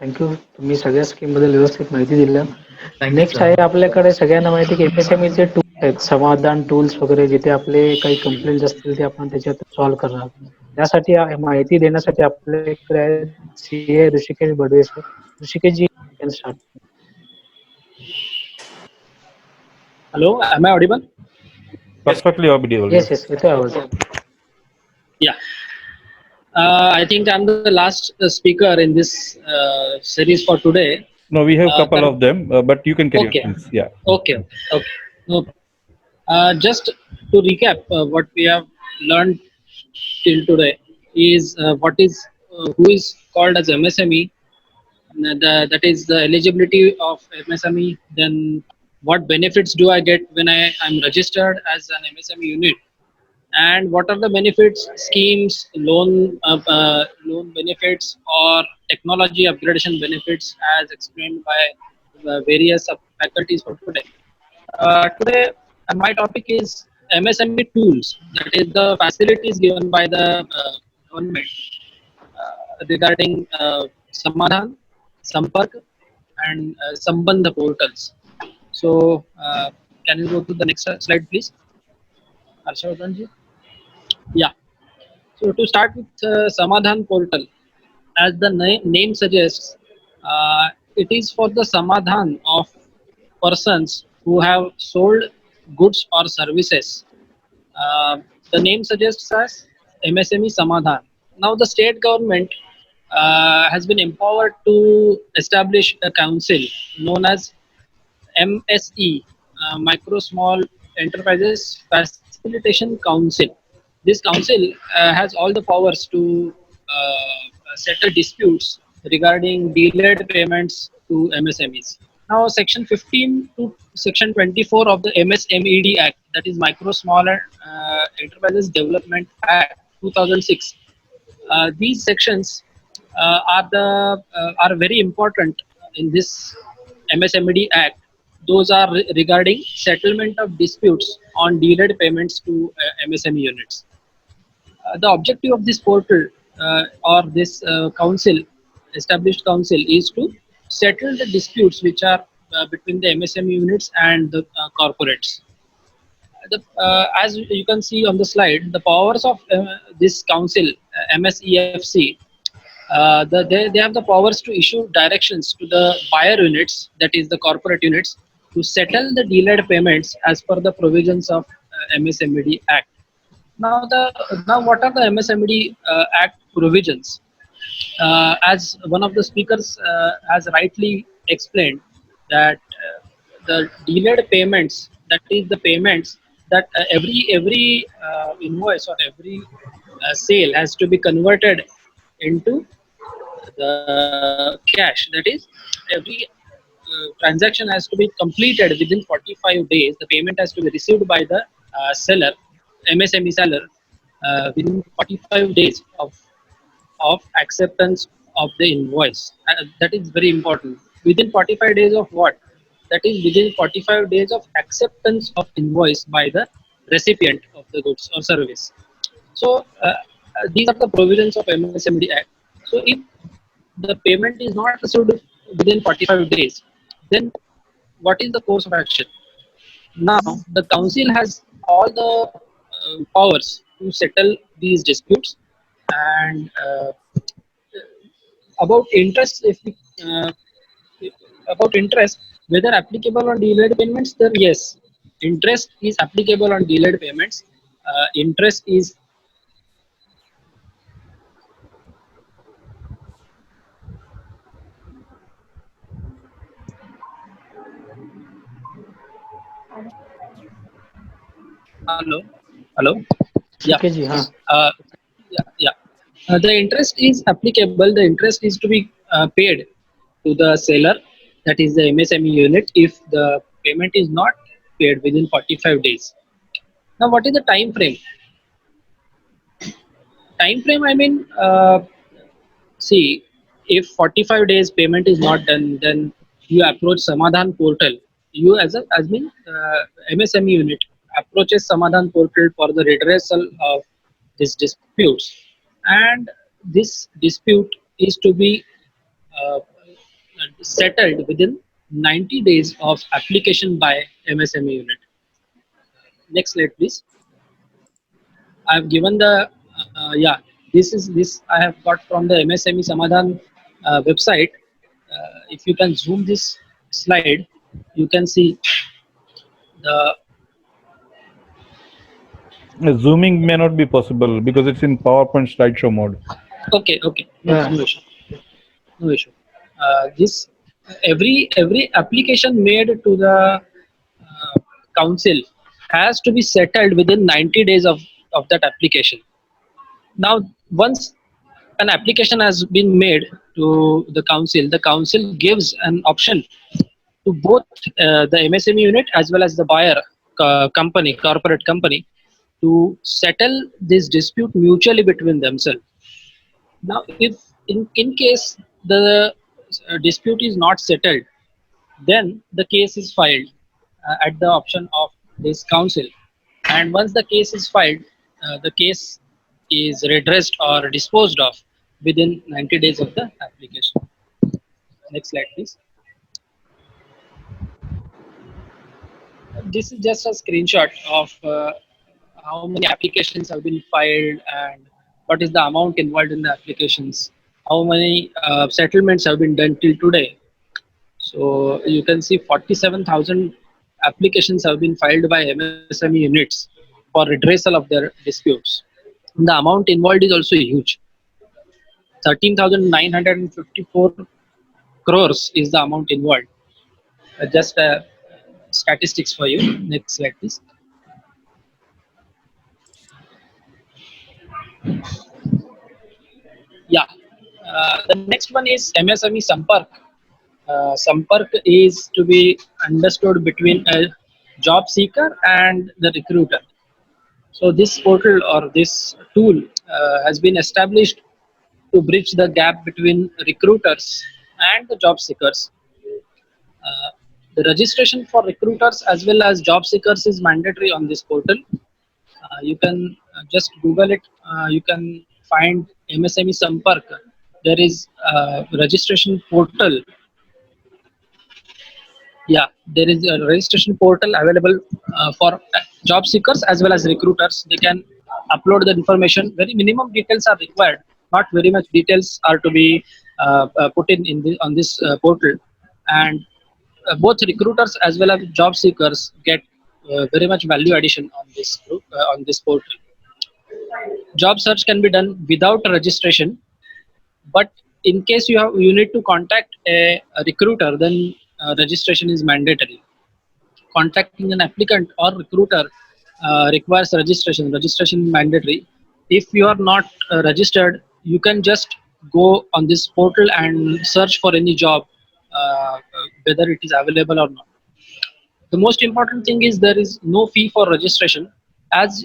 Thank you. तुम्ही सगळ्या scheme बद्दल व्यवस्थित माहिती दिली. Thank you, next sir. आहे आपल्याकडे सगळ्यांना माहिती आहे की एमएसएमईचे टूल्स आहेत, समाधान टूल्स वगैरे, जिथे आपले काही कंप्लेंट्स असतील ते आपण त्याच्यात सॉल्व्ह करणार. त्यासाठी माहिती देण्यासाठी आपल्याकडे आहेत सीए ऋषिकेश बडवे सर. ऋषिकेशजी can start. Hello, am I audible? Perfectly audible, yes yes. Yes, येतोय आवाज. Yeah. I think I'm the last speaker in this series for today. No, we have couple Then, of them, but you can carry on, okay, please. Yeah. okay, okay. No, just to recap, what we have learned till today is what is who is called as MSME. That is the eligibility of MSME. Then, what benefits do I get when I'm registered as an MSME unit? And what are the benefits, schemes, loan benefits, or technology upgradation benefits, as explained by the various faculties for today. Today, my topic is MSME tools, that is the facilities given by the government regarding Samadhan, Sampark, and Sambandha portals. So, can you go to the next slide, please, Harshavardhan ji? Yeah. So to start with Samadhan portal, as the name suggests, it is for the Samadhan of persons who have sold goods or services. Uh, the name suggests as MSME Samadhan. Now the state government has been empowered to establish a council known as MSE, Micro Small Enterprises Facilitation Council. This council has all the powers to settle disputes regarding delayed payments to MSMEs. Now, Section 15 to Section 24 of the MSMED Act, that is Micro Small Enterprises Development Act 2006. These sections are very important in this MSMED Act. Those are regarding settlement of disputes on delayed payments to MSME units. The objective of this portal or this council, established council, is to settle the disputes which are between the MSME units and the corporates. As you can see on the slide, the powers of this council, MSEFC, they have the powers to issue directions to the buyer units, that is the corporate units, to settle the delayed payments as per the provisions of MSMED Act. Now what are the MSMED Act provisions? As one of the speakers has rightly explained, that the delayed payments, that is the payments that every invoice or every sale has to be converted into the cash. That is, every transaction has to be completed within 45 days. The payment has to be received by the seller, MSME seller, within 45 days of acceptance of the invoice. That is very important. Within 45 days of what? That is within 45 days of acceptance of invoice by the recipient of the goods or service. So these are the provisions of MSMD Act. So if the payment is not received within 45 days, then what is the course of action? Now the council has all the powers to settle these disputes. And about interest, if we, about interest, whether applicable on delayed payments, then yes, interest is applicable on delayed payments. Interest is hello, hello, yeah, ऋषिकेशजी हां. uh, yeah. The interest is applicable. The interest is to be paid to the seller, that is the MSME unit, if the payment is not paid within 45 days. Now what is the time frame? Time frame, I mean, see, if 45 days payment is not done, then you approach Samadhan portal. You as mean MSME unit approaches Samadhan portal for the redressal of these disputes, and this dispute is to be uh, settled within 90 days of application by MSME unit. Next slide, please. I have given the yeah. This I have got from the MSME Samadhan website. If you can zoom this slide, you can see the. Zooming may not be possible because it's in PowerPoint slideshow mode. Okay, okay, Yeah. no issue, no issue. This every application made to the council has to be settled within 90 days of that application. Now, once an application has been made to the council gives an option to both the MSME unit as well as the buyer company, corporate company, to settle this dispute mutually between themselves. Now, if in case the dispute is not settled, then the case is filed at the option of this council. And once the case is filed, the case is redressed or disposed of within 90 days of the application. Next slide, please. This is just a screenshot of how many applications have been filed and what is the amount involved in the applications, how many settlements have been done till today. So you can see 47,000 applications have been filed by MSME units for redressal of their disputes. The amount involved is also huge. 13,954 crores is the amount involved. Just statistics for you. Next slide, please. Yeah. The next one is MSME Sampark. Sampark is to be understood between a job seeker and the recruiter. So this portal or this tool has been established to bridge the gap between recruiters and the job seekers. Uh, the registration for recruiters as well as job seekers is mandatory on this portal. You can just Google it. You can find MSME Sampark. There is a registration portal. Yeah, there is a registration portal available for job seekers as well as recruiters. They can upload the information. Very minimum details are required. Not very much details are to be put in on this portal, and both recruiters as well as job seekers get very much value addition on this portal. Job search can be done without registration, but in case you need to contact a recruiter, then registration is mandatory. Contacting an applicant or recruiter requires registration. Registration is mandatory. If you are not registered, you can just go on this portal and search for any job, whether it is available or not. The most important thing is there is no fee for registration. As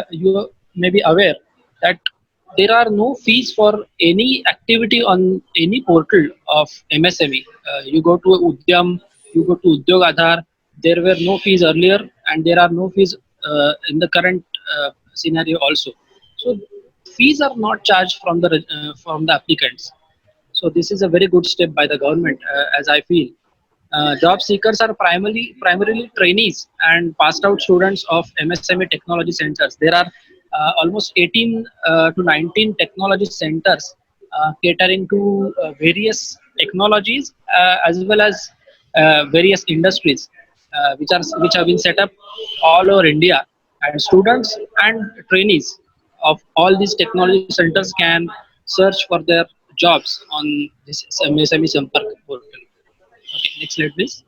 you may be aware that there are no fees for any activity on any portal of MSME. You go to Udyam, you go to Udyog Aadhar. There were no fees earlier, and there are no fees in the current scenario also. So fees are not charged from the applicants. So this is a very good step by the government, as I feel. Job seekers are primarily trainees and passed out students of MSME technology centers. There are almost 18 to 19 technology centers catering to various technologies as well as various industries, which have been set up all over India. And students and trainees of all these technology centers can search for their jobs on this MSME Sampark portal. Okay, next slide, please.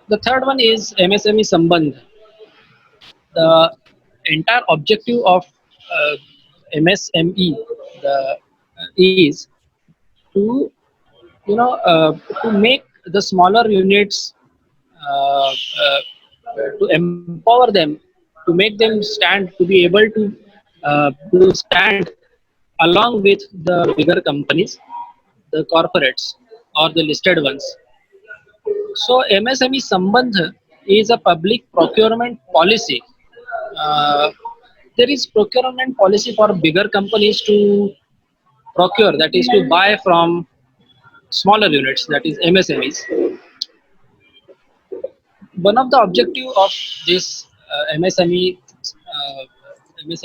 The third one is MSME Sambandh. The entire objective of MSME is to to make the smaller units, uh, uh, to empower them, to make them stand, to be able to stand along with the bigger companies, the corporates or the listed ones. So MSME Sambandh is a public procurement policy. Uh, there is procurement policy for bigger companies to procure, that is to buy from smaller units, that is MSMEs. One of the objective of this MSME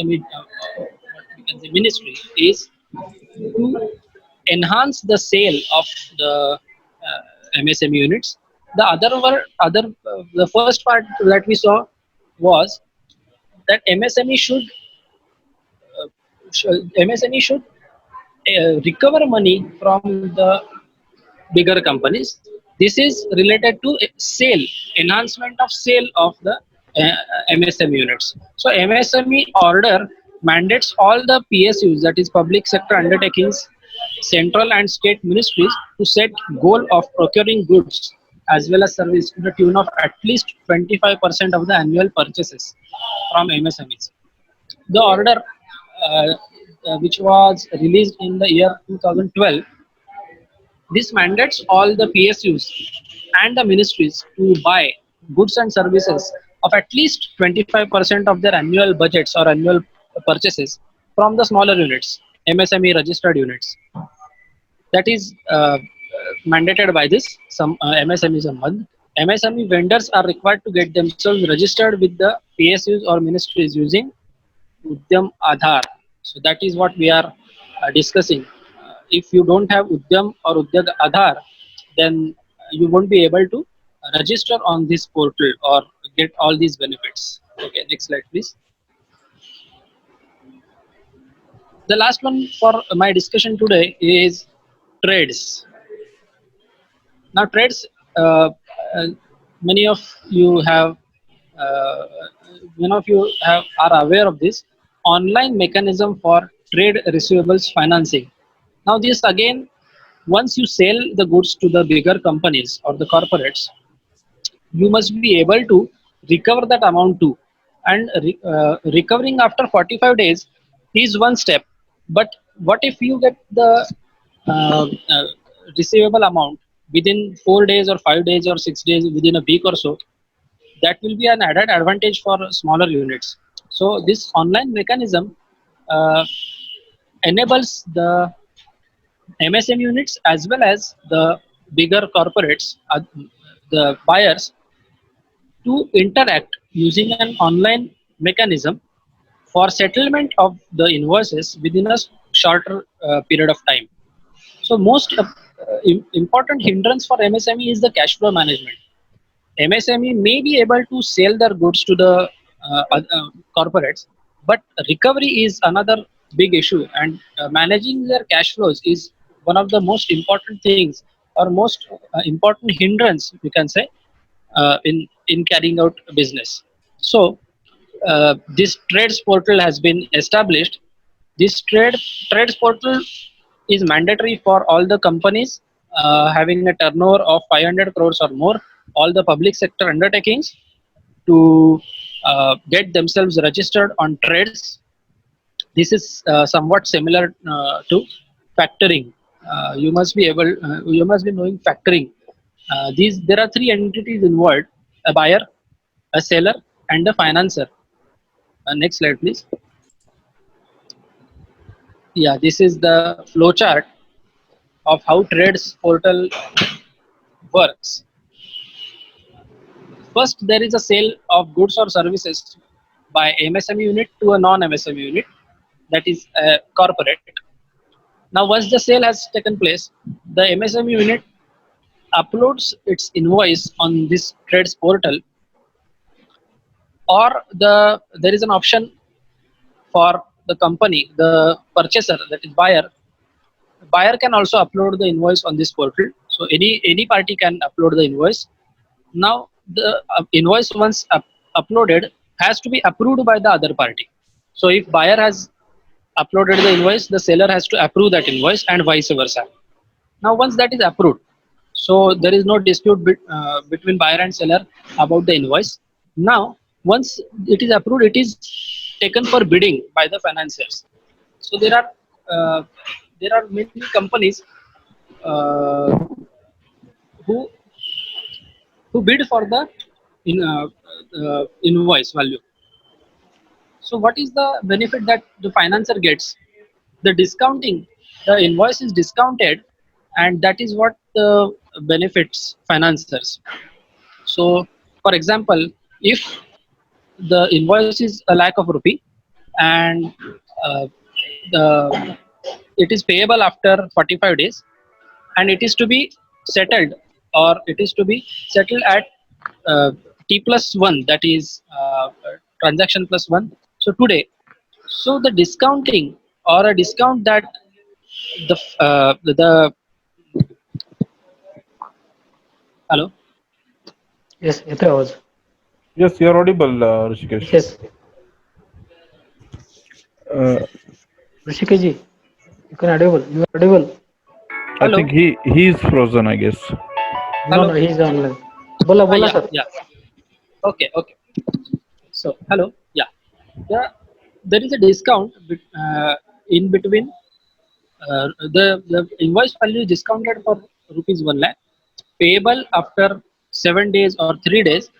what we can say ministry is to enhance the sale of the MSME units. The the first part that we saw was that MSME should recover money from the bigger companies. This is related to sale, enhancement of sale of the MSME units. So MSME order mandates all the PSUs, that is public sector undertakings, central and state ministries, to set goal of procuring goods as well as service to the tune of at least 25% of the annual purchases from MSMEs. The order, uh, which was released in the year 2012, this mandates all the PSUs and the ministries to buy goods and services of at least 25% of their annual budgets or annual purchases from the smaller units, MSME registered units. That is mandated by this some MSME Sample. MSME vendors are required to get themselves registered with the PSUs or ministries using Udyam Aadhaar. So that is what we are discussing. If you don't have Udyam or Udyam Aadhaar, then you won't be able to register on this portal or get all these benefits. Okay, next slide, please. The last one for my discussion today is trades. Now, trades, uh, many of you have, uh, are aware of this online mechanism for trade receivables financing. Now, this again, once you sell the goods to the bigger companies or the corporates, you must be able to recover that amount too. And recovering after 45 days is one step. But what if you get the uh, uh, receivable amount within 4 days or 5 days or 6 days, within a week or so? That will be an added advantage for smaller units. So this online mechanism uh, enables the MSM units as well as the bigger corporates, the buyers, to interact using an online mechanism for settlement of the invoices within a shorter period of time. So most important hindrance for MSME is the cash flow management. MSME may be able to sell their goods to the corporates, but recovery is another big issue, and managing their cash flows is one of the most important things, or most important hindrance, we can say, in carrying out business. So this trades portal has been established. This trades portal is mandatory for all the companies having a turnover of 500 crores or more, all the public sector undertakings, to get themselves registered on trades. This is somewhat similar to factoring. You must be knowing factoring. These There are three entities involved: a buyer, a seller, and a financer. Next slide, please. Yeah, this is the flowchart of how trades portal works. First, there is a sale of goods or services by MSME unit to a non-MSME unit, that is a corporate. Now, once the sale has taken place, the MSME unit uploads its invoice on this trades portal, or there is an option for the company, the purchaser, that is buyer. Buyer can also upload the invoice on this portal. So any party can upload the invoice. Now the invoice, once uploaded, has to be approved by the other party. So if buyer has uploaded the invoice, the seller has to approve that invoice, and vice versa. Now once that is approved, so there is no dispute between buyer and seller about the invoice. Now once it is approved, it is taken for bidding by the financiers. So uh, there are many companies uh, who bid for the invoice value. So what is the benefit that the financer gets? The discounting, the invoice is discounted, and that is what benefits financiers. So, for example, if the invoice is a lakh of rupee and uh, the it is payable after 45 days, and it is to be settled, or it is to be settled at uh, t plus 1, that is transaction plus 1, so today. So the discounting, or a discount that the hello. Yes, येतोय आवाज. Yes, you're audible, Rishikesh. Yes, Uh, Hrishikesh ji, you can audible. You are audible. I Hello. think he's frozen, I guess. No, Hello. no, he's online. बोला बोला Yeah, sir. yeah. Okay, okay. So hello. Yeah, yeah. There is a discount in between. The invoice value is discounted for rupees 1 lakh, payable after 7 days or 3 days,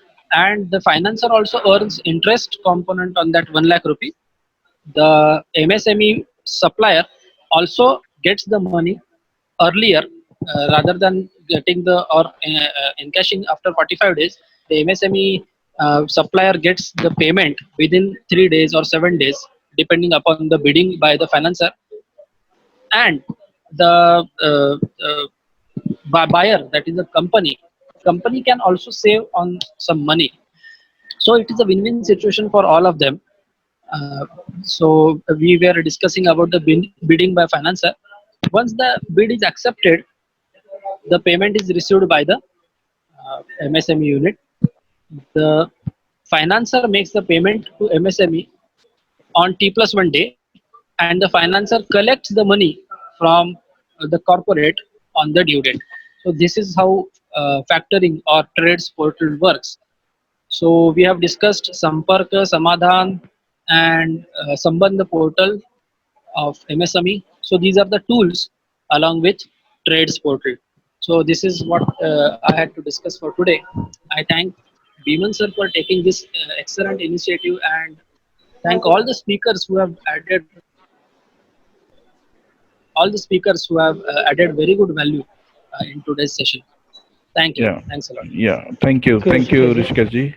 and the financer also earns interest component on that 1 lakh rupee. The MSME supplier also gets the money earlier, rather than getting the or encashing after 45 days. The MSME supplier gets the payment within 3 days or 7 days, depending upon the bidding by the financer. And the buyer, that is the company can also save on some money. So it is a win-win situation for all of them. So we were discussing about the bidding by financer. Once the bid is accepted, the payment is received by the MSME unit. The financer makes the payment to MSME on T plus 1 day, and the financer collects the money from the corporate on the due date. So this is how factoring or trades portal works. So we have discussed Samparka, Samadhan, and Sambandh portal of MSME. So these are the tools along with trades portal. So this is what I had to discuss for today. I thank Biman sir for taking this excellent initiative, and thank all the speakers who have added very good value in today's session. Thank you. Yeah, Thanks a lot. yeah. Thank you, Thank you, Hrishikesh ji. Rishikesh ji.